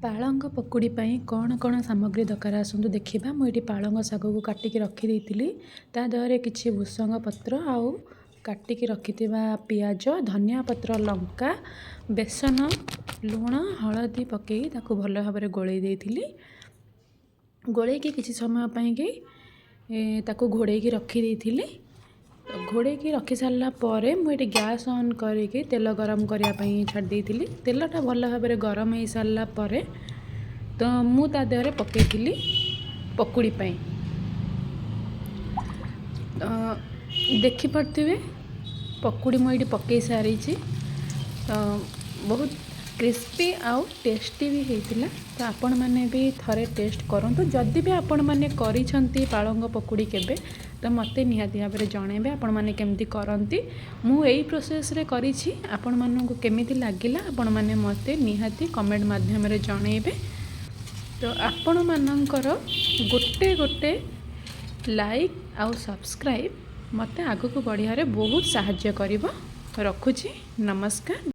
ପାଳଙ୍ଗ ପକୁଡ଼ି ପାଇଁ କ'ଣ କ'ଣ ସାମଗ୍ରୀ ଦରକାର ଆସନ୍ତୁ ଦେଖିବା। ମୁଁ ଏଠି ପାଳଙ୍ଗ ଶାଗକୁ କାଟିକି ରଖିଦେଇଥିଲି। ତା ଦେହରେ କିଛି ଭୃସଙ୍ଗ ପତ୍ର ଆଉ କାଟିକି ରଖିଥିବା ପିଆଜ, ଧନିଆ ପତ୍ର, ଲଙ୍କା, ବେସନ, ଲୁଣ, ହଳଦୀ ପକାଇ ତାକୁ ଭଲ ଭାବରେ ଗୋଳେଇ ଦେଇଥିଲି। ଗୋଳେଇକି କିଛି ସମୟ ପାଇଁକି ତାକୁ ଘୋଡ଼େଇକି ରଖିଦେଇଥିଲି। ଘୋଡ଼େଇକି ରଖି ସାରିଲା ପରେ ମୁଁ ଏଠି ଗ୍ୟାସ୍ ଅନ୍ କରିକି ତେଲ ଗରମ କରିବା ପାଇଁ ଛାଡ଼ି ଦେଇଥିଲି। ତେଲଟା ଭଲ ଭାବରେ ଗରମ ହେଇସାରିଲା ପରେ ତ ମୁଁ ତା ଦେହରେ ପକାଇଥିଲି ପକୁଡ଼ି ପାଇଁ। ଦେଖିପାରୁଥିବେ ପକୁଡ଼ି ମୁଁ ଏଠି ପକାଇ ସାରିଛି। ବହୁତ କ୍ରିସ୍ପି ଆଉ ଟେଷ୍ଟି ବି ହେଇଥିଲା। ତ ଆପଣମାନେ ବି ଥରେ ଟେଷ୍ଟ କରନ୍ତୁ। ଯଦି ବି ଆପଣମାନେ କରିଛନ୍ତି ପାଳଙ୍ଗ ପକୁଡ଼ି କେବେ, ତ ମୋତେ ନିହାତି ଭାବରେ ଜଣାଇବେ ଆପଣମାନେ କେମିତି କରନ୍ତି। ମୁଁ ଏଇ ପ୍ରୋସେସ୍ରେ କରିଛି। ଆପଣମାନଙ୍କୁ କେମିତି ଲାଗିଲା ଆପଣମାନେ ମୋତେ ନିହାତି କମେଣ୍ଟ ମାଧ୍ୟମରେ ଜଣାଇବେ। ତ ଆପଣମାନଙ୍କର ଗୋଟେ ଲାଇକ୍ ଆଉ ସବସ୍କ୍ରାଇବ୍ ମୋତେ ଆଗକୁ ବଢ଼ିବାରେ ବହୁତ ସାହାଯ୍ୟ କରିବ। ରଖୁଛି, ନମସ୍କାର।